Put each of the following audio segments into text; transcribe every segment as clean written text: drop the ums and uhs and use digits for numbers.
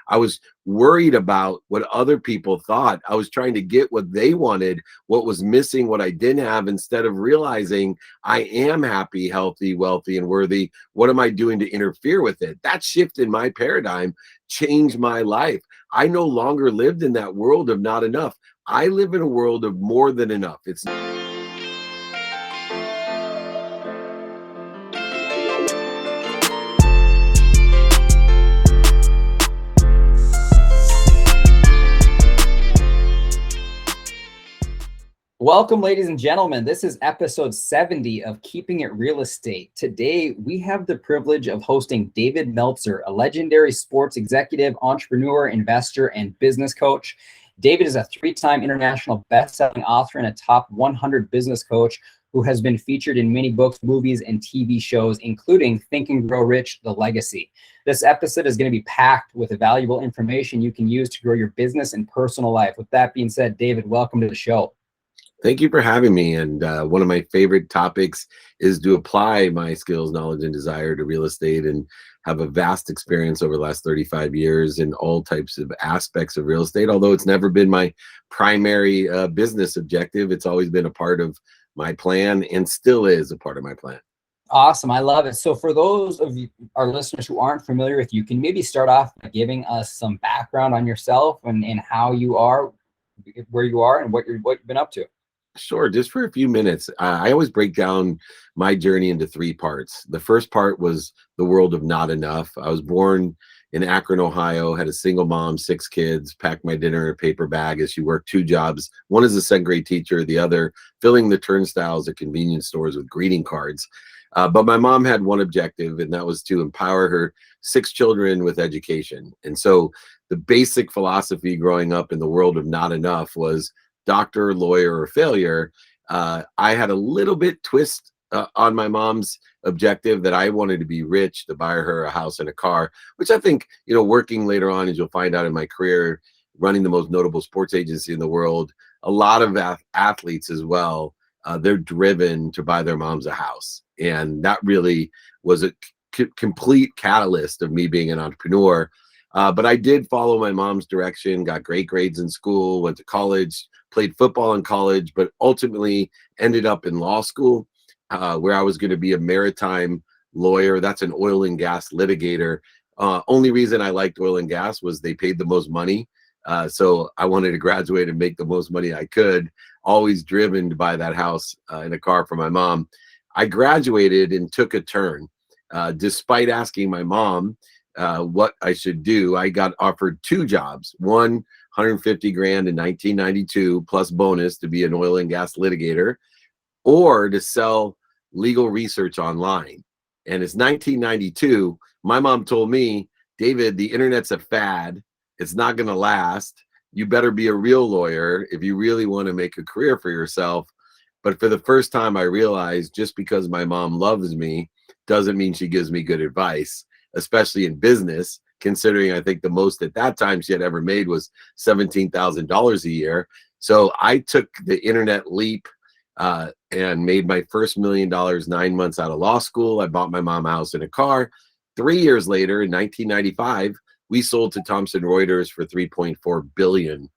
I was worried about what other people thought. I was trying to get what they wanted, what was missing, what I didn't have, instead of realizing I am happy, healthy, wealthy, and worthy. What am I doing to interfere with it? That shift in my paradigm changed my life. I no longer lived in that world of not enough. I live in a world of more than enough. It's Welcome, ladies and gentlemen. This is episode 70 of Keeping It Real Estate. Today, we have the privilege of hosting David Meltzer, a legendary sports executive, entrepreneur, investor, and business coach. David is a three-time international best-selling author and a top 100 business coach who has been featured in many books, movies, and TV shows, including Think and Grow Rich, The Legacy. This episode is going to be packed with valuable information you can use to grow your business and personal life. With that being said, David, welcome to the show. Thank you for having me. And one of my favorite topics is to apply my skills, knowledge, and desire to real estate, and have a vast experience over the last 35 years in all types of aspects of real estate. Although it's never been my primary business objective, it's always been a part of my plan and still is a part of my plan. Awesome. I love it. So for those of you, our listeners who aren't familiar with you, can maybe start off by giving us some background on yourself and how you are, where you are, and what you've been up to? Sure, just for a few minutes. I always break down my journey into three parts. The first part was the world of not enough. I was born in Akron, Ohio, had a single mom, 6 kids, packed my dinner in a paper bag as she worked 2 jobs. One as a second grade teacher, the other filling the turnstiles at convenience stores with greeting cards. But my mom had one objective, and that was to empower her 6 children with education. And so the basic philosophy growing up in the world of not enough was doctor, lawyer, or failure. I had a little bit twist on my mom's objective that I wanted to be rich, to buy her a house and a car, which I think, working later on, as you'll find out in my career, running the most notable sports agency in the world, a lot of athletes as well, they're driven to buy their moms a house. And that really was a complete catalyst of me being an entrepreneur. But I did follow my mom's direction, got great grades in school, went to college, played football in college, but ultimately ended up in law school, where I was going to be a maritime lawyer. That's an oil and gas litigator. Only reason I liked oil and gas was they paid the most money. So I wanted to graduate and make the most money I could, always driven to buy that house and a car for my mom. I graduated and took a turn. Despite asking my mom what I should do, I got offered 2 jobs. One, 150 grand in 1992 plus bonus to be an oil and gas litigator, or to sell legal research online. And it's 1992. My mom told me, David, the internet's a fad. It's not going to last. You better be a real lawyer if you really want to make a career for yourself. But for the first time, I realized just because my mom loves me doesn't mean she gives me good advice, especially in business, considering I think the most at that time she had ever made was $17,000 a year. So I took the internet leap and made my first $1 million 9 months out of law school. I bought my mom a house and a car. 3 years later, in 1995, we sold to Thomson Reuters for $3.4 billion.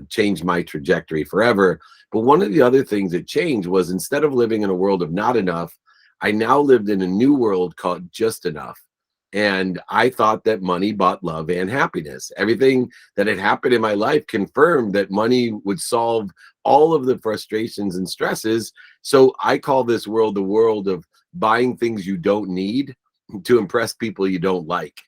Changed my trajectory forever. But one of the other things that changed was, instead of living in a world of not enough, I now lived in a new world called just enough. And I thought that money bought love and happiness. Everything that had happened in my life confirmed that money would solve all of the frustrations and stresses. So I call this world the world of buying things you don't need to impress people you don't like.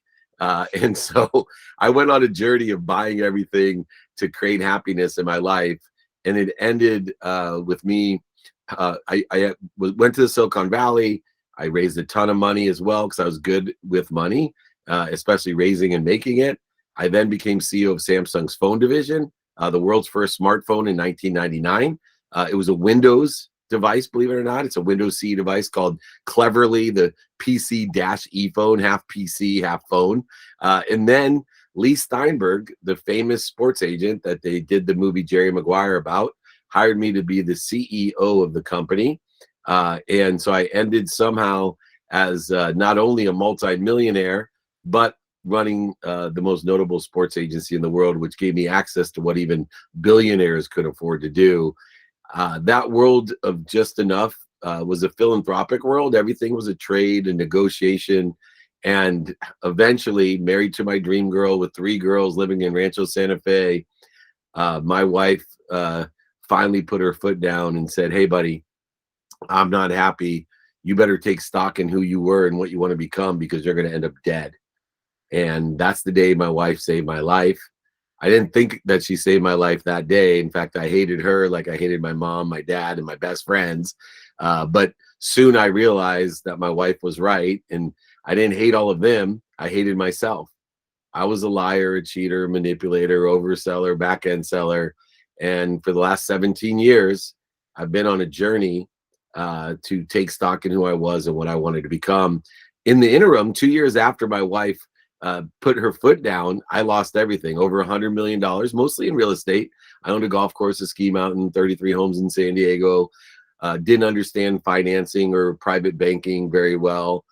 And so I went on a journey of buying everything to create happiness in my life. And it ended with me. I went to the Silicon Valley. I raised a ton of money as well because I was good with money, especially raising and making it. I then became CEO of Samsung's phone division, the world's first smartphone in 1999. It was a Windows device, believe it or not. It's a Windows C device called cleverly the PC-E phone, half PC, half phone. And then Lee Steinberg, the famous sports agent that they did the movie Jerry Maguire about, hired me to be the CEO of the company. And so I ended somehow as not only a multi-millionaire, but running the most notable sports agency in the world, which gave me access to what even billionaires could afford to do. That world of just enough was a philanthropic world. Everything was a trade and negotiation. And eventually, married to my dream girl with 3 girls living in Rancho Santa Fe, my wife finally put her foot down and said, "Hey, buddy, I'm not happy. You better take stock in who you were and what you want to become, because you're going to end up dead." And that's the day my wife saved my life. I didn't think that she saved my life that day. In fact, I hated her like I hated my mom, my dad, and my best friends. But soon I realized that my wife was right. And I didn't hate all of them. I hated myself. I was a liar, a cheater, manipulator, overseller, back end seller. And for the last 17 years, I've been on a journey to take stock in who I was and what I wanted to become. In the interim, 2 years after my wife put her foot down, I lost everything, over $100 million, mostly in real estate. I owned a golf course, a ski mountain, 33 homes in San Diego. Didn't understand financing or private banking very well,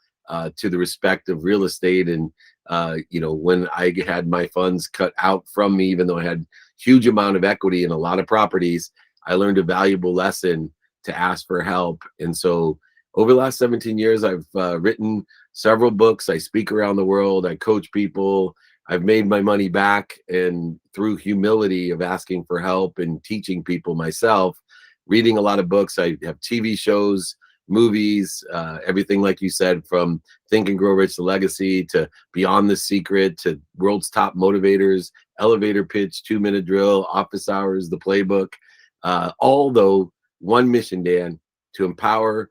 to the respect of real estate. And when I had my funds cut out from me, even though I had huge amount of equity in a lot of properties, I learned a valuable lesson to ask for help. And so over the last 17 years, I've written several books. I speak around the world. I coach people. I've made my money back, and through humility of asking for help and teaching people myself, reading a lot of books. I have TV shows, movies, everything like you said, from Think and Grow Rich to Legacy to Beyond the Secret to World's Top Motivators, Elevator Pitch, 2-minute drill, Office Hours, the Playbook. All though one mission, Dan, to empower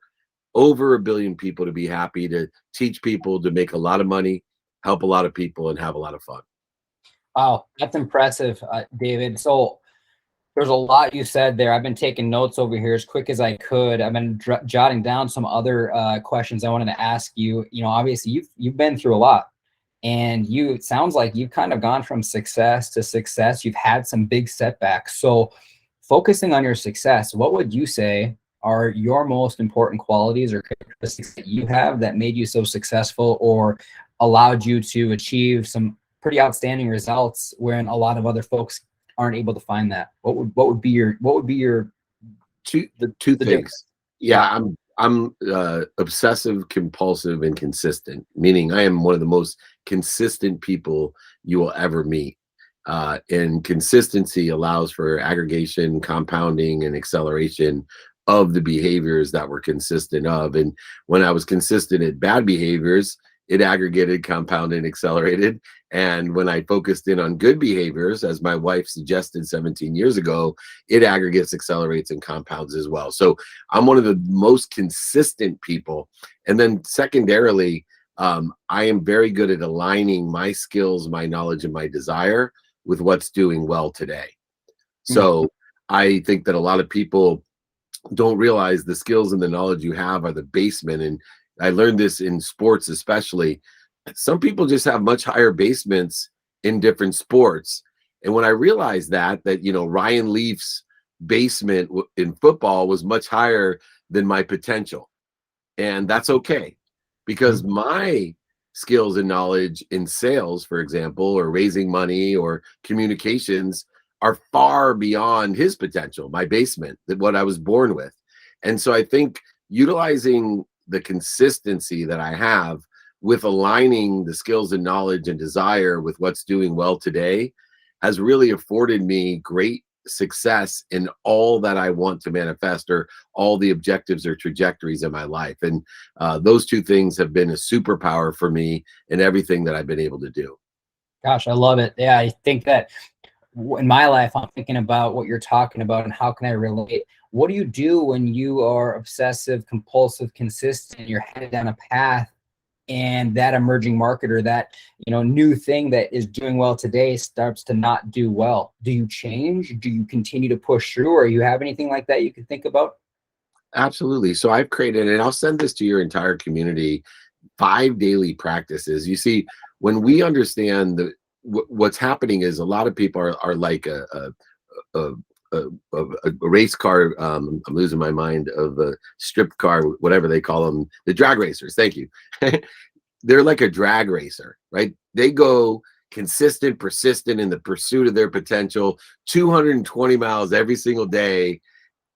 over 1 billion people to be happy, to teach people to make a lot of money, help a lot of people, and have a lot of fun. Wow, that's impressive, David. So there's a lot you said there. I've been taking notes over here as quick as I could. I've been jotting down some other questions I wanted to ask you. Obviously you've been through a lot, and it sounds like you've kind of gone from success to success. You've had some big setbacks. So focusing on your success, what would you say are your most important qualities or characteristics that you have that made you so successful or allowed you to achieve some pretty outstanding results when a lot of other folks aren't able to find that? What would be your Two the things. Yeah, I'm obsessive, compulsive, and consistent. Meaning, I am one of the most consistent people you will ever meet. And consistency allows for aggregation, compounding, and acceleration of the behaviors that we're consistent of. And when I was consistent at bad behaviors, it aggregated, compounded, and accelerated. And when I focused in on good behaviors, as my wife suggested 17 years ago, it aggregates, accelerates, and compounds as well. So I'm one of the most consistent people. And then secondarily, I am very good at aligning my skills, my knowledge, and my desire with what's doing well today. So I think that a lot of people don't realize the skills and the knowledge you have are the basement. And I learned this in sports, especially. Some people just have much higher basements in different sports. And when I realized that Ryan Leaf's basement in football was much higher than my potential. And that's okay, because my skills and knowledge in sales, for example, or raising money or communications are far beyond his potential, my basement, that what I was born with. And so I think utilizing the consistency that I have with aligning the skills and knowledge and desire with what's doing well today has really afforded me great success in all that I want to manifest, or all the objectives or trajectories in my life. And those two things have been a superpower for me in everything that I've been able to do. Gosh, I love it. Yeah, I think that in my life, I'm thinking about what you're talking about and how can I relate. What do you do when you are obsessive, compulsive, consistent, you're headed down a path, and that emerging market or that new thing that is doing well today starts to not do well? Do you change? Do you continue to push through? Or you have anything like that you can think about? Absolutely. So I've created, and I'll send this to your entire community, 5 daily practices. You see, when we understand what's happening is a lot of people are like a race car. I'm losing my mind, of a strip car, whatever they call them, the drag racers. Thank you. They're like a drag racer, right? They go consistent, persistent in the pursuit of their potential, 220 miles every single day,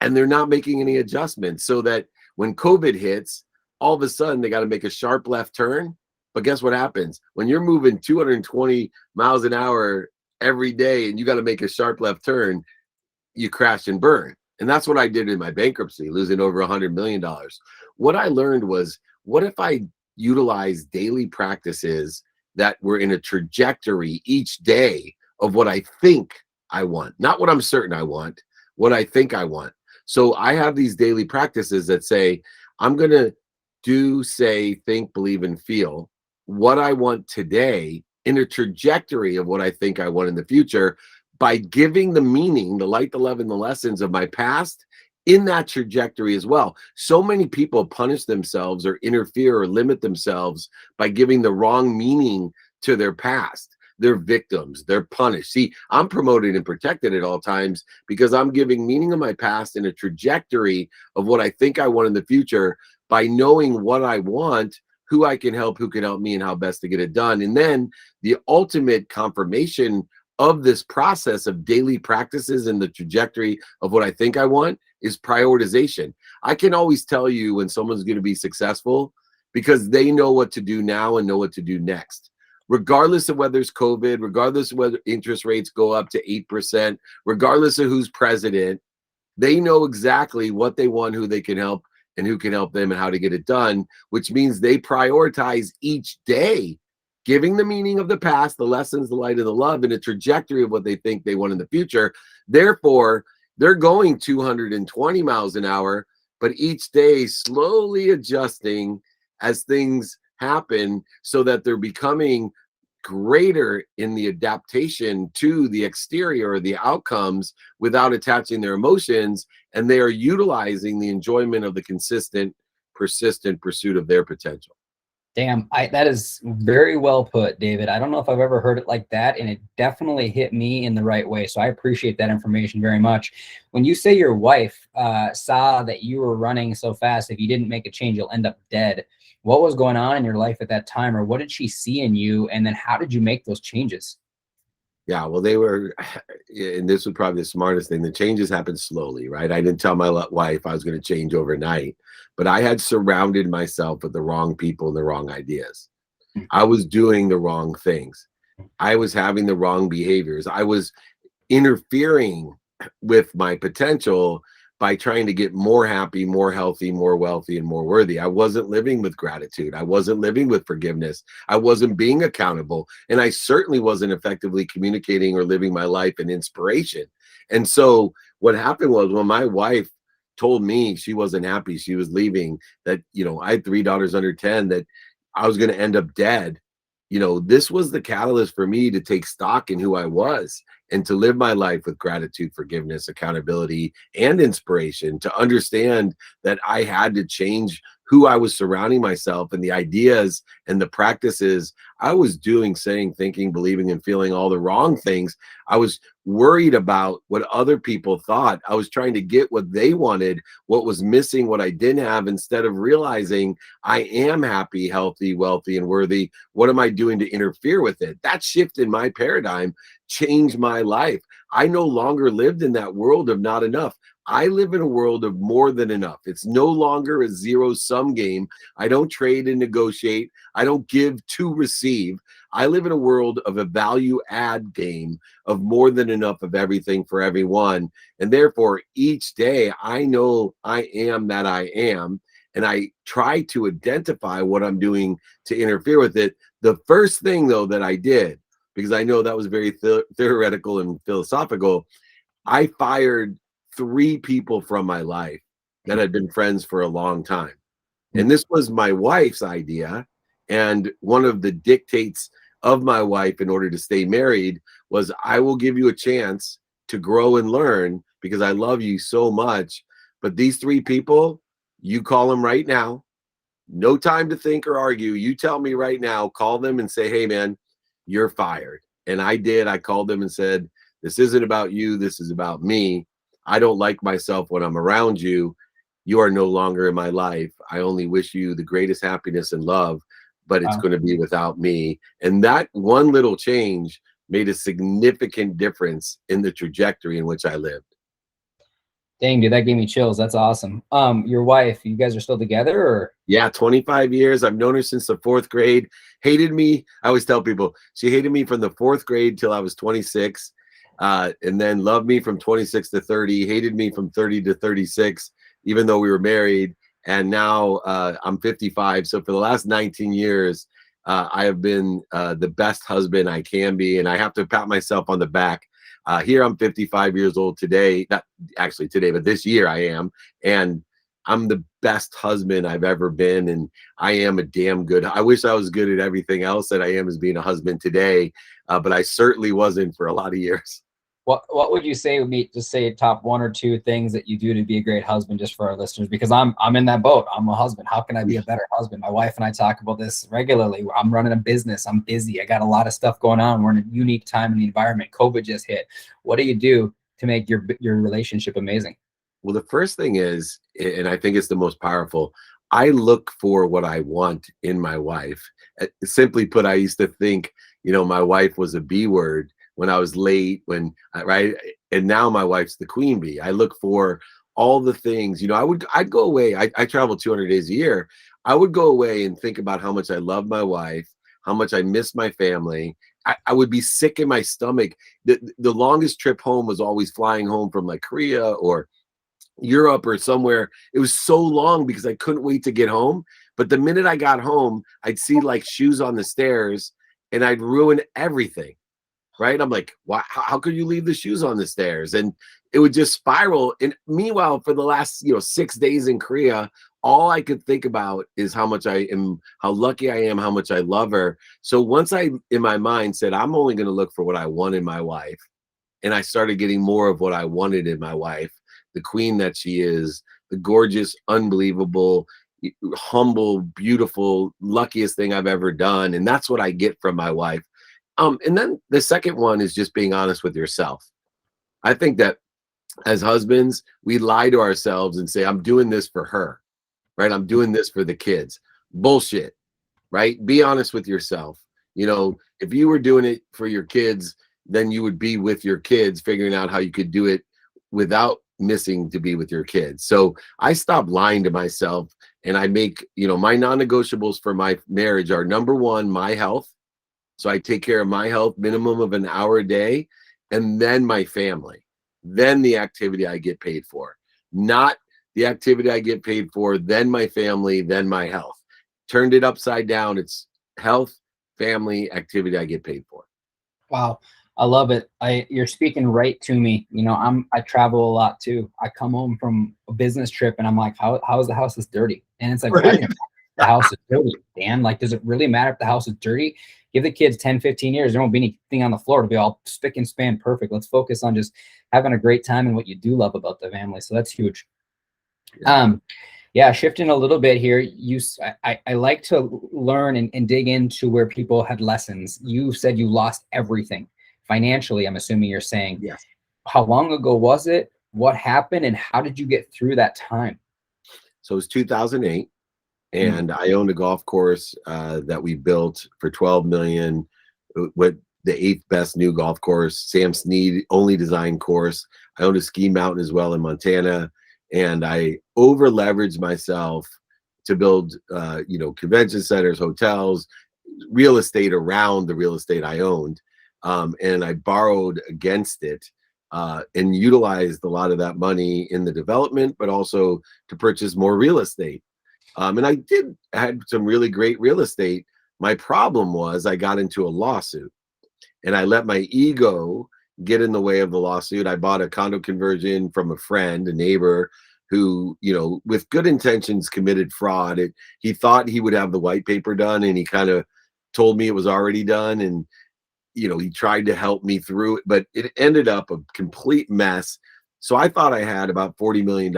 and they're not making any adjustments, so that when COVID hits, all of a sudden they got to make a sharp left turn. But guess what happens? When you're moving 220 miles an hour every day and you got to make a sharp left turn, you crash and burn. And that's what I did in my bankruptcy, losing over $100 million. What I learned was, what if I utilize daily practices that were in a trajectory each day of what I think I want, not what I'm certain I want, what I think I want. So I have these daily practices that say, I'm going to do, say, think, believe, and feel what I want today in a trajectory of what I think I want in the future, by giving the meaning, the light, the love, and the lessons of my past in that trajectory as well. So many people punish themselves or interfere or limit themselves by giving the wrong meaning to their past. They're victims, they're punished. See, I'm promoted and protected at all times because I'm giving meaning of my past in a trajectory of what I think I want in the future, by knowing what I want, who I can help, who can help me, and how best to get it done. And then the ultimate confirmation of this process of daily practices and the trajectory of what I think I want is prioritization. I can always tell you when someone's going to be successful because they know what to do now and know what to do next. Regardless of whether it's COVID, regardless of whether interest rates go up to 8%, regardless of who's president, they know exactly what they want, who they can help, and who can help them, and how to get it done, which means they prioritize each day, giving the meaning of the past, the lessons, the light, and the love, and a trajectory of what they think they want in the future. Therefore, they're going 220 miles an hour, but each day slowly adjusting as things happen, so that they're becoming greater in the adaptation to the exterior or the outcomes without attaching their emotions, and they are utilizing the enjoyment of the consistent, persistent pursuit of their potential. Damn, that is very well put, David. I don't know if I've ever heard it like that, and it definitely hit me in the right way. So I appreciate that information very much. When you say your wife saw that you were running so fast, if you didn't make a change, you'll end up dead. What was going on in your life at that time, or what did she see in you? And then how did you make those changes? Yeah, well, they were, and this was probably the smartest thing. The changes happened slowly, right? I didn't tell my wife I was going to change overnight, but I had surrounded myself with the wrong people and the wrong ideas. I was doing the wrong things. I was having the wrong behaviors. I was interfering with my potential by trying to get more happy, more healthy, more wealthy, and more worthy. I wasn't living with gratitude. I wasn't living with forgiveness. I wasn't being accountable. And I certainly wasn't effectively communicating or living my life in inspiration. And so what happened was, when my wife told me she wasn't happy, she was leaving, that, I had 3 daughters under 10, that I was going to end up dead. This was the catalyst for me to take stock in who I was and to live my life with gratitude, forgiveness, accountability, and inspiration, to understand that I had to change who I was surrounding myself and the ideas and the practices I was doing, saying, thinking, believing, and feeling all the wrong things. I was worried about what other people thought. I was trying to get what they wanted, what was missing, what I didn't have, instead of realizing I am happy, healthy, wealthy, and worthy. What am I doing to interfere with it? That shift in my paradigm changed my life. I no longer lived in that world of not enough. I live in a world of more than enough. It's no longer a zero-sum game. I don't trade and negotiate. I don't give to receive. I live in a world of a value-add game of more than enough of everything for everyone. And therefore, each day, I know I am that I am, and I try to identify what I'm doing to interfere with it. The first thing, though, that I did, because I know that was very theoretical and philosophical, I fired 3 people from my life that had been friends for a long time. And this was my wife's idea. And one of the dictates of my wife in order to stay married was, I will give you a chance to grow and learn because I love you so much. But these 3 people, you call them right now. No time to think or argue. You tell me right now, call them and say, hey, man, you're fired. And I did. I called them and said, this isn't about you. This is about me. I don't like myself when I'm around you. You are no longer in my life. I only wish you the greatest happiness and love. but it's Wow. going to be without me. And that one little change made a significant difference in the trajectory in which I lived. Dang, dude, that gave me chills. That's awesome. Your wife, you guys are still together, or? Yeah, 25 years. I've known her since the fourth grade. Hated me. I always tell people she hated me from the fourth grade till I was 26, and then loved me from 26 to 30. Hated me from 30 to 36, even though we were married. And now I'm 55. So for the last 19 years, I have been the best husband I can be, and I have to pat myself on the back. Here I'm 55 years old today. Not actually today, but this year I am, and I'm the best husband I've ever been, and I am a damn good. I wish I was good at everything else that I am as being a husband today, but I certainly wasn't for a lot of years. What would you say would be, just say top one or two things that you do to be a great husband, just for our listeners? Because I'm in that boat. I'm a husband. How can I be a better husband? My wife and I talk about this regularly. I'm running a business. I'm busy. I got a lot of stuff going on. We're in a unique time in the environment. COVID just hit. What do you do to make your relationship amazing? Well, the first thing is, and I think it's the most powerful, I look for what I want in my wife. Simply put, I used to think, my wife was a B word when I was late, right? And now my wife's the queen bee. I look for all the things, I'd go away. I travel 200 days a year. I would go away and think about how much I love my wife, how much I miss my family. I would be sick in my stomach. The longest trip home was always flying home from like Korea or Europe or somewhere. It was so long because I couldn't wait to get home. But the minute I got home, I'd see like shoes on the stairs and I'd ruin everything. Right. I'm like, wow, how could you leave the shoes on the stairs? And it would just spiral. And meanwhile, for the last, 6 days in Korea, all I could think about is how much I am, how lucky I am, how much I love her. So once I, in my mind, said, I'm only going to look for what I want in my wife, and I started getting more of what I wanted in my wife, the queen that she is, the gorgeous, unbelievable, humble, beautiful, luckiest thing I've ever done. And that's what I get from my wife. And then the second one is just being honest with yourself. I think that as husbands, we lie to ourselves and say, I'm doing this for her, right? I'm doing this for the kids. Bullshit, right? Be honest with yourself. If you were doing it for your kids, then you would be with your kids, figuring out how you could do it without missing to be with your kids. So I stopped lying to myself, and I make, my non-negotiables for my marriage are, number one, my health. So I take care of my health, minimum of an hour a day, and then my family, then the activity I get paid for, not the activity I get paid for, then my family, then my health. Turned it upside down. It's health, family, activity I get paid for. Wow. I love it. You're speaking right to me. I travel a lot too. I come home from a business trip and I'm like, how is the house this dirty? And it's like, why does the house is dirty, Dan? Like, does it really matter if the house is dirty? Give the kids 10, 15 years. There won't be anything on the floor to be all spick and span perfect. Let's focus on just having a great time and what you do love about the family. So that's huge. Yeah. Yeah, shifting a little bit here. I like to learn and dig into where people had lessons. You said you lost everything financially. I'm assuming you're saying. Yes. How long ago was it? What happened, and how did you get through that time? So it was 2008, Mm. and I owned a golf course that we built for 12 million. What the eighth best new golf course, Sam Snead only designed course. I owned a ski mountain as well in Montana, and I over leveraged myself to build, convention centers, hotels, real estate around the real estate I owned, and I borrowed against it. And utilized a lot of that money in the development, but also to purchase more real estate. And I had some really great real estate. My problem was I got into a lawsuit, and I let my ego get in the way of the lawsuit. I bought a condo conversion from a friend, a neighbor, who, with good intentions committed fraud. He thought he would have the white paper done, and he kind of told me it was already done. And he tried to help me through it, but it ended up a complete mess. So I thought I had about $40 million,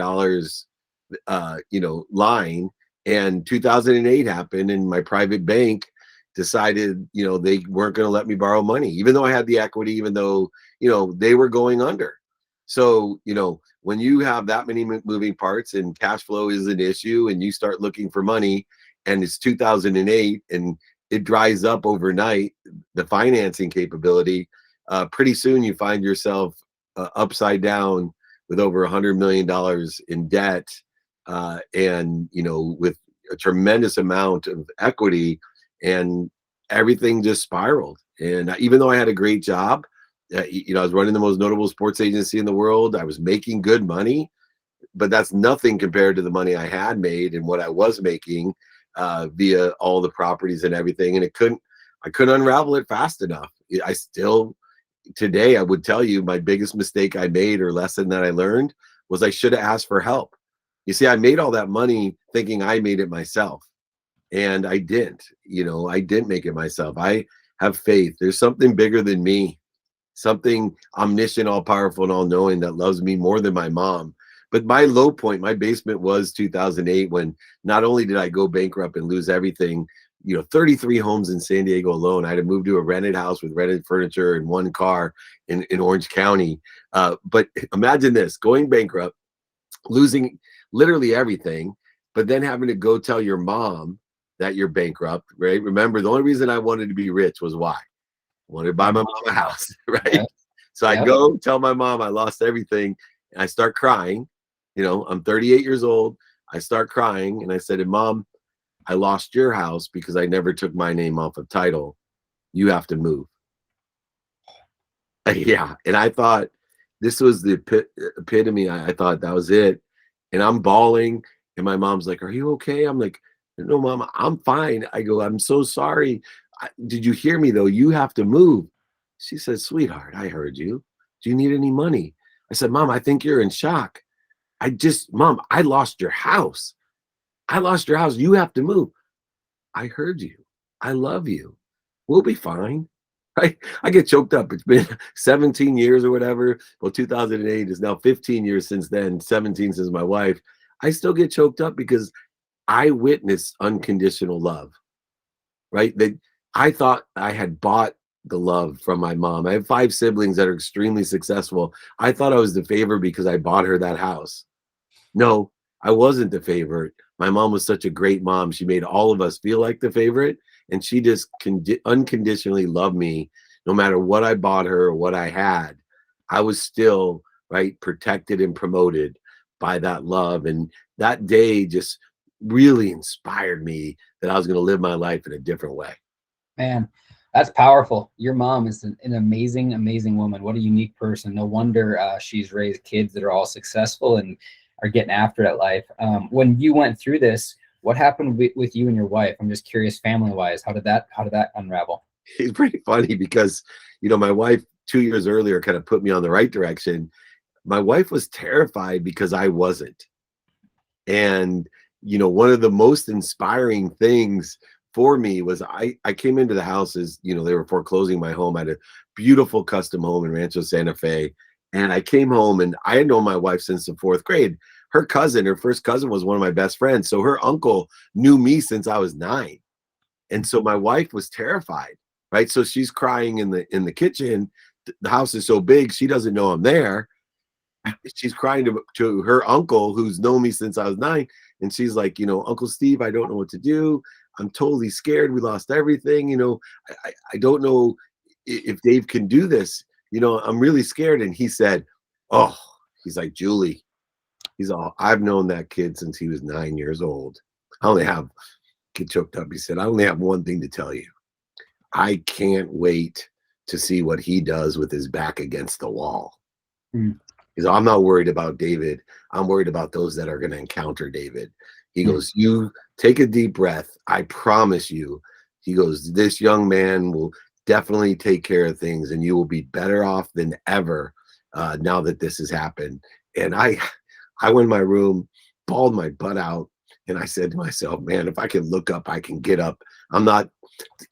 lying. And 2008 happened, and my private bank decided, they weren't going to let me borrow money, even though I had the equity, even though, they were going under. So, when you have that many moving parts and cash flow is an issue and you start looking for money, and it's 2008 and it dries up overnight, the financing capability. Pretty soon you find yourself upside down with over $100 million in debt, and with a tremendous amount of equity, and everything just spiraled. And even though I had a great job, I was running the most notable sports agency in the world. I was making good money, but that's nothing compared to the money I had made and what I was making via all the properties and everything. And I couldn't unravel it fast enough. I still, today, I would tell you my biggest mistake I made or lesson that I learned was I should have asked for help. You see, I made all that money thinking I made it myself, and I didn't. I didn't make it myself. I have faith. There's something bigger than me, something omniscient, all powerful, and all knowing that loves me more than my mom. But my low point, my basement was 2008, when not only did I go bankrupt and lose everything, 33 homes in San Diego alone. I had to move to a rented house with rented furniture and one car in Orange County. But imagine this, going bankrupt, losing literally everything, but then having to go tell your mom that you're bankrupt, right? Remember, the only reason I wanted to be rich was why? I wanted to buy my mom a house, right? Yeah. So I go tell my mom I lost everything, and I start crying. I'm 38 years old. I start crying, and I said, Mom, I lost your house because I never took my name off of title. You have to move. Yeah. And I thought this was the epitome. I thought that was it. And I'm bawling. And my mom's like, are you okay? I'm like, no, Mom, I'm fine. I go, I'm so sorry. Did you hear me though? You have to move. She said, sweetheart, I heard you. Do you need any money? I said, Mom, I think you're in shock. Mom, I lost your house. I lost your house. You have to move. I heard you. I love you. We'll be fine. Right? I get choked up. It's been 17 years or whatever. Well, 2008 is now 15 years since then, 17 since my wife. I still get choked up because I witnessed unconditional love, right? That I thought I had bought the love from my mom. I have 5 siblings that are extremely successful. I thought I was the favorite because I bought her that house. No, I wasn't the favorite. My mom was such a great mom. She made all of us feel like the favorite, and she just unconditionally loved me no matter what I bought her or what I had. I was still, right, protected and promoted by that love. And that day just really inspired me that I was going to live my life in a different way. Man, that's powerful. Your mom is an amazing, amazing woman. What a unique person. No wonder she's raised kids that are all successful and are getting after it at life. When you went through this, what happened with you and your wife? I'm just curious, family-wise, how did that unravel? It's pretty funny because, my wife 2 years earlier kind of put me on the right direction. My wife was terrified because I wasn't. And, one of the most inspiring things for me was I came into the house as, they were foreclosing my home. I had a beautiful custom home in Rancho Santa Fe. And I came home, and I had known my wife since the 4th grade. Her first cousin was one of my best friends. So her uncle knew me since I was 9. And so my wife was terrified, right? So she's crying in the kitchen. The house is so big, she doesn't know I'm there. She's crying to her uncle, who's known me since I was 9. And she's like, Uncle Steve, I don't know what to do. I'm totally scared. We lost everything. I don't know if Dave can do this. I'm really scared. And he said, oh, he's like, Julie, I've known that kid since he was 9 years old. Get choked up. He said, I only have one thing to tell you. I can't wait to see what he does with his back against the wall. Because I'm not worried about David. I'm worried about those that are going to encounter David. He goes, you take a deep breath. I promise you. He goes, this young man will definitely take care of things, and you will be better off than ever now that this has happened. And I went in my room, bawled my butt out, and I said to myself, man, if I can look up, I can get up.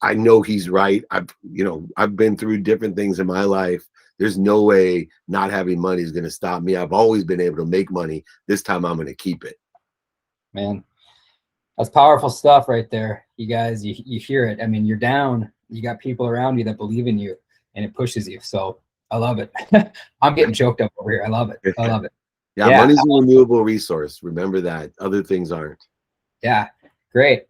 I know he's right. I've been through different things in my life. There's no way not having money is going to stop me. I've always been able to make money. This time I'm going to keep it. Man, that's powerful stuff right there. You guys, you hear it. I mean, you're down. You got people around you that believe in you, and it pushes you. So I love it. I'm getting choked up over here. I love it. I love it. Yeah, money's a renewable resource. Remember that. Other things aren't. Yeah. Great.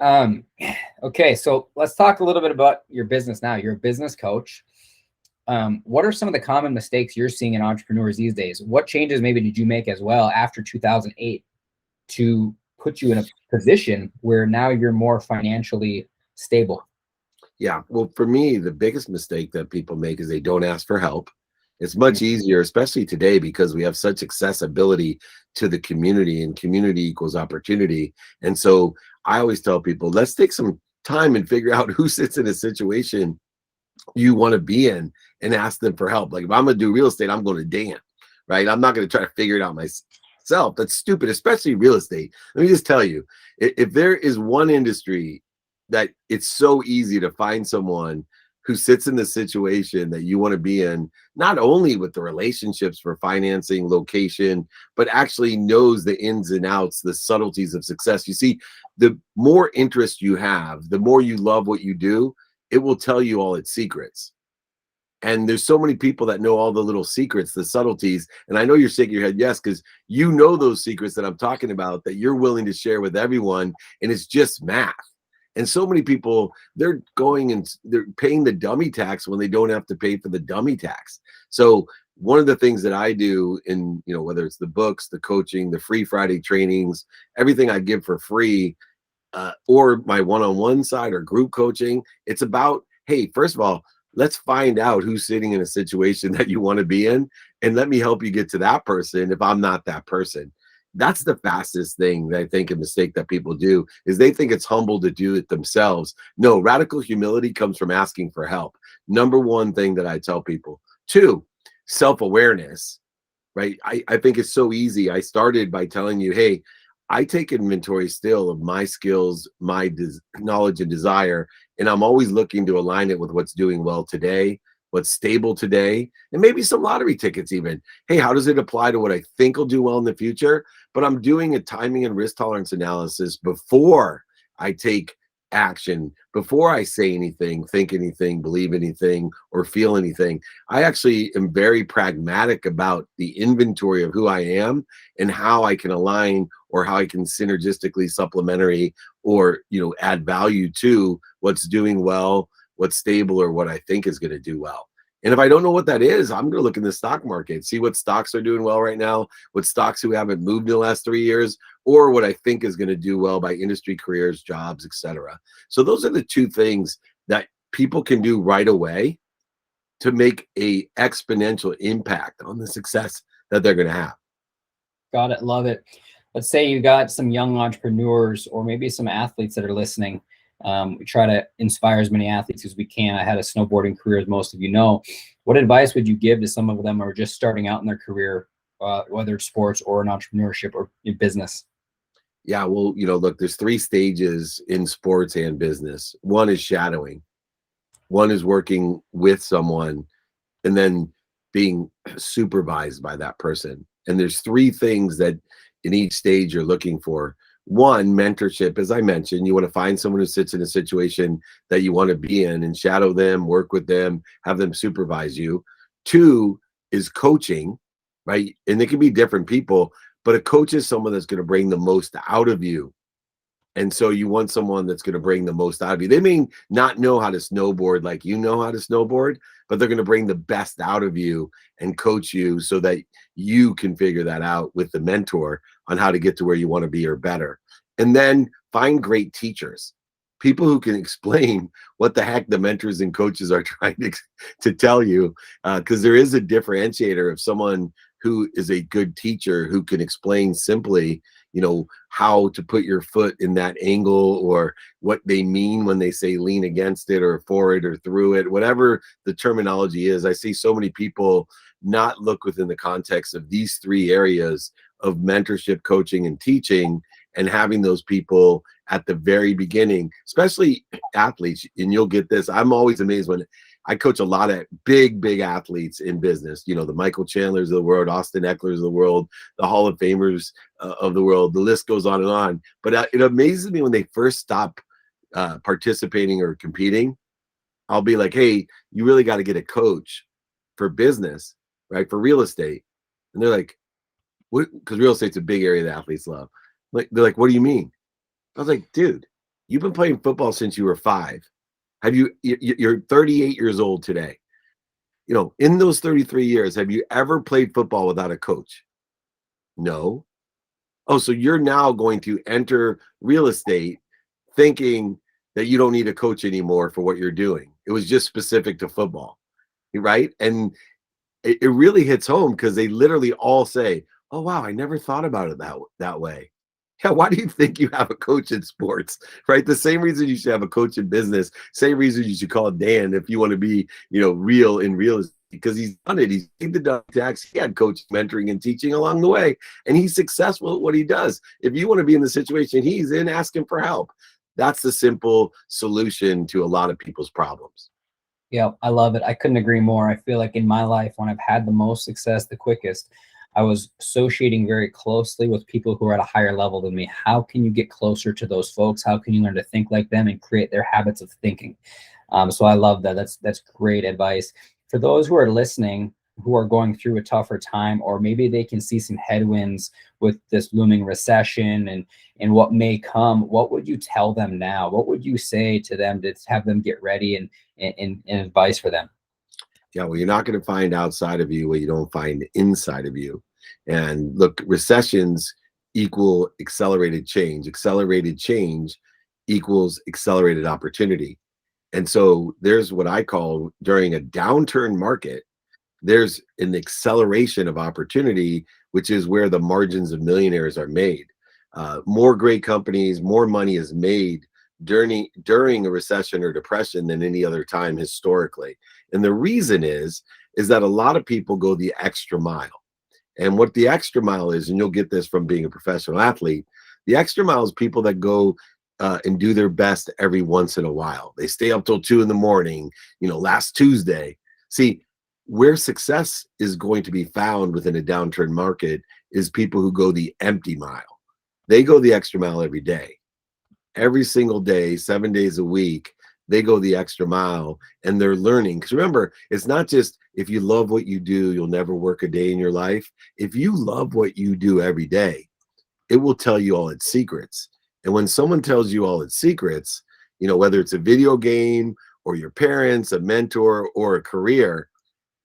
Okay, so let's talk a little bit about your business now. You're a business coach. What are some of the common mistakes you're seeing in entrepreneurs these days? What changes maybe did you make as well after 2008 to put you in a position where now you're more financially stable? Yeah. Well, for me, the biggest mistake that people make is they don't ask for help. It's much easier, especially today, because we have such accessibility to the community, and community equals opportunity. And so I always tell people, let's take some time and figure out who sits in a situation you want to be in and ask them for help. Like if I'm going to do real estate, I'm going to Dan, right? I'm not going to try to figure it out myself. That's stupid, especially real estate. Let me just tell you, if there is one industry that it's so easy to find someone who sits in the situation that you want to be in, not only with the relationships for financing, location, but actually knows the ins and outs, the subtleties of success. You see, the more interest you have, the more you love what you do, it will tell you all its secrets. And there's so many people that know all the little secrets, the subtleties. And I know you're shaking your head, yes, because you know those secrets that I'm talking about that you're willing to share with everyone. And it's just math. And so many people, they're going and they're paying the dummy tax when they don't have to pay for the dummy tax. So one of the things that I do in, whether it's the books, the coaching, the free Friday trainings, everything I give for free, or my one-on-one side or group coaching, it's about, hey, first of all, let's find out who's sitting in a situation that you want to be in, and let me help you get to that person if I'm not that person. That's the fastest thing that I think a mistake that people do is they think it's humble to do it themselves. No, radical humility comes from asking for help. Number one thing that I tell people. Two, self-awareness, right? I think it's so easy. I started by telling you, hey, I take inventory still of my skills, my knowledge and desire, and I'm always looking to align it with what's doing well today, what's stable today, and maybe some lottery tickets even. Hey, how does it apply to what I think will do well in the future? But I'm doing a timing and risk tolerance analysis before I take action, before I say anything, think anything, believe anything, or feel anything. I actually am very pragmatic about the inventory of who I am and how I can align or how I can synergistically supplementary or add value to what's doing well, what's stable, or what I think is going to do well. And if I don't know what that is, I'm going to look in the stock market, see what stocks are doing well right now, what stocks who haven't moved in the last 3 years, or what I think is going to do well by industry, careers, jobs, etc. So those are the two things that people can do right away to make a exponential impact on the success that they're going to have. Got it. Love it. Let's say you got some young entrepreneurs or maybe some athletes that are listening. We try to inspire as many athletes as we can. I had a snowboarding career, as most of you know. What advice would you give to some of them who are just starting out in their career, whether it's sports or in entrepreneurship or in business? Yeah, well, look, there's 3 stages in sports and business. One is shadowing. One is working with someone and then being supervised by that person. And there's 3 things that in each stage you're looking for. One, mentorship, as I mentioned, you want to find someone who sits in a situation that you want to be in and shadow them, work with them, have them supervise you. 2 is coaching, right? And it can be different people, but a coach is someone that's going to bring the most out of you. And so you want someone that's going to bring the most out of you. They may not know how to snowboard like you know how to snowboard, but they're going to bring the best out of you and coach you so that you can figure that out with the mentor on how to get to where you want to be or better. And then find great teachers, people who can explain what the heck the mentors and coaches are trying to tell you, because there is a differentiator of someone who is a good teacher who can explain simply how to put your foot in that angle or what they mean when they say lean against it or for it or through it, whatever the terminology is. I see so many people not look within the context of these 3 areas of mentorship, coaching, and teaching, and having those people at the very beginning, especially athletes. And you'll get this. I'm always amazed when I coach a lot of big athletes in business, the Michael Chandlers of the world, Austin Ecklers of the world, the Hall of Famers of the world. The list goes on and on. But it amazes me when they first stop participating or competing. I'll be like, hey, you really got to get a coach for business, right? For real estate. And they're like, what? Because real estate's a big area that athletes love. They're like, what do you mean? I was like, dude, You've been playing football since you were 5. Have you, you're 38 years old today. In those 33 years, have you ever played football without a coach? No. Oh, so you're now going to enter real estate thinking that you don't need a coach anymore for what you're doing. It was just specific to football, right? And it really hits home because they literally all say, "Oh wow, I never thought about it that way." Yeah, why do you think you have a coach in sports, right? The same reason you should have a coach in business, same reason you should call Dan if you want to be, real in real estate, because he's done it. He's paid the tax. He had coaching, mentoring, and teaching along the way, and he's successful at what he does. If you want to be in the situation he's in, ask him for help. That's the simple solution to a lot of people's problems. Yeah, I love it. I couldn't agree more. I feel like in my life, when I've had the most success, the quickest, I was associating very closely with people who are at a higher level than me. How can you get closer to those folks? How can you learn to think like them and create their habits of thinking? So I love that. That's great advice. For those who are listening, who are going through a tougher time, or maybe they can see some headwinds with this looming recession and what may come, what would you tell them now? What would you say to them to have them get ready and advice for them? Yeah, well, you're not going to find outside of you what you don't find inside of you. And look, recessions equal accelerated change. Accelerated change equals accelerated opportunity. And so there's what I call, during a downturn market, there's an acceleration of opportunity, which is where the margins of millionaires are made. More great companies, more money is made during a recession or depression than any other time historically. And the reason is that a lot of people go the extra mile. And what the extra mile is, and you'll get this from being a professional athlete, the extra mile is people that go and do their best every once in a while. They stay up till 2 a.m, last Tuesday. See, where success is going to be found within a downturn market is people who go the empty mile. They go the extra mile every day. Every single day, 7 days a week, they go the extra mile and they're learning. Because remember, it's not just if you love what you do, you'll never work a day in your life. If you love what you do every day, it will tell you all its secrets. And when someone tells you all its secrets, whether it's a video game or your parents, a mentor, or a career,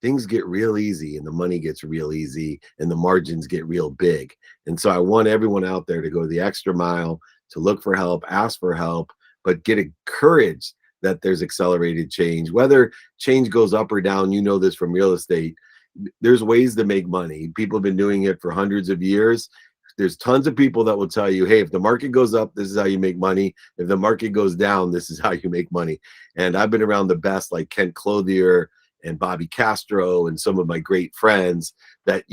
things get real easy and the money gets real easy and the margins get real big. And so I want everyone out there to go the extra mile, to look for help, ask for help, but get encouraged that there's accelerated change. Whether change goes up or down, this from real estate, there's ways to make money. People have been doing it for hundreds of years. There's tons of people that will tell you, hey, if the market goes up, this is how you make money. If the market goes down, this is how you make money. And I've been around the best, like Kent Clothier and Bobby Castro and some of my great friends that,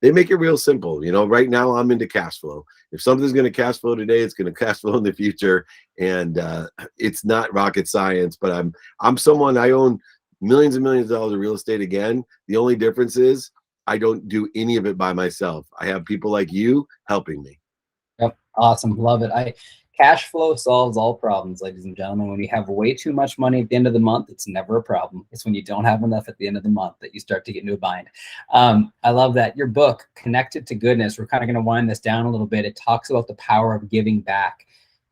they make it real simple. Right now I'm into cash flow. If something's going to cash flow today, it's going to cash flow in the future. And it's not rocket science, but I'm someone, I own millions and millions of dollars of real estate. Again, the only difference is I don't do any of it by myself. I have people like you helping me. Yep. Awesome. Love it. Cash flow solves all problems, ladies and gentlemen. When you have way too much money at the end of the month, it's never a problem. It's when you don't have enough at the end of the month that you start to get into a bind. I love that. Your book, Connected to Goodness, we're kind of going to wind this down a little bit. It talks about the power of giving back.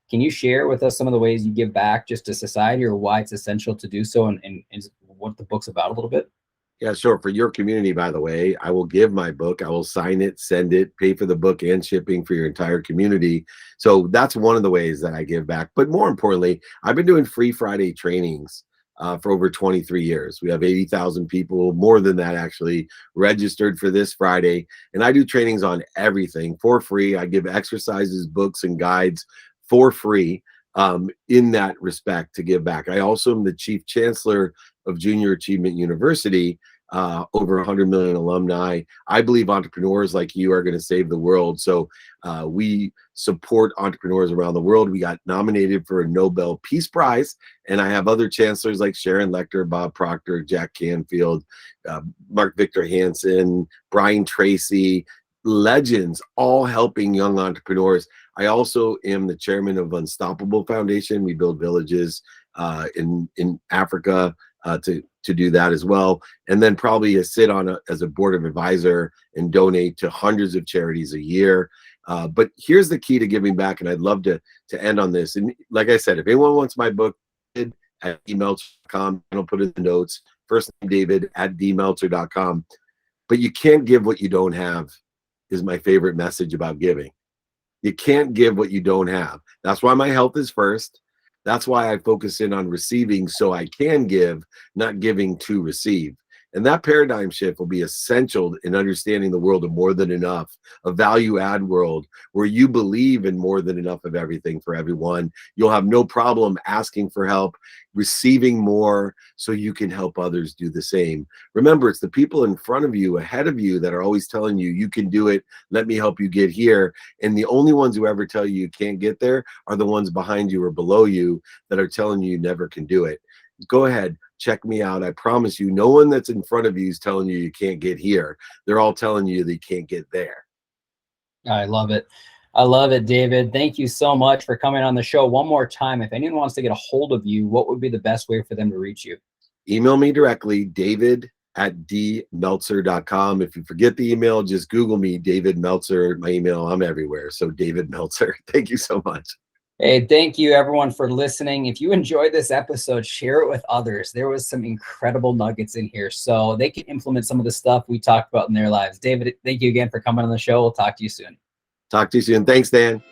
Can you share with us some of the ways you give back just to society, or why it's essential to do so, and what the book's about a little bit? Yeah, sure. For your community, by the way, I will give my book. I will sign it, send it, pay for the book and shipping for your entire community. So that's one of the ways that I give back. But more importantly, I've been doing Free Friday trainings for over 23 years. We have 80,000 people, more than that actually, registered for this Friday. And I do trainings on everything for free. I give exercises, books, and guides for free in that respect to give back. I also am the Chief Chancellor of Junior Achievement University, over 100 million alumni. I believe entrepreneurs like you are going to save the world. So we support entrepreneurs around the world. We got nominated for a Nobel Peace Prize, and I have other chancellors like Sharon Lechter, Bob Proctor, Jack Canfield, Mark Victor Hansen, Brian Tracy, legends, all helping young entrepreneurs. I also am the chairman of Unstoppable Foundation. We build villages in Africa to do that as well, and then probably sit on as a board of advisor and donate to hundreds of charities a year. But here's the key to giving back, and I'd love to end on this. And like I said, if anyone wants my book, at dmeltzer.com, I'll put it in the notes. First name David at dmeltzer.com. But you can't give what you don't have is my favorite message about giving. You can't give what you don't have. That's why my health is first. That's why I focus in on receiving so I can give, not giving to receive. And that paradigm shift will be essential in understanding the world of more than enough, a value add world where you believe in more than enough of everything for everyone. You'll have no problem asking for help, receiving more so you can help others do the same. Remember, it's the people in front of you, ahead of you, that are always telling you, you can do it. Let me help you get here. And the only ones who ever tell you you can't get there are the ones behind you or below you that are telling you never can do it. Go ahead, check me out. I promise you, no one that's in front of you is telling you you can't get here. They're all telling you they can't get there. I love it. I love it, David. Thank you so much for coming on the show. One more time, if anyone wants to get a hold of you, what would be the best way for them to reach you? Email me directly, David at dmeltzer.com. If you forget the email, just Google me, David Meltzer. My email, I'm everywhere. So David Meltzer. Thank you so much. Hey, thank you everyone for listening. If you enjoyed this episode, share it with others. There was some incredible nuggets in here, so they can implement some of the stuff we talked about in their lives. David, thank you again for coming on the show. We'll talk to you soon. Talk to you soon. Thanks, Dan.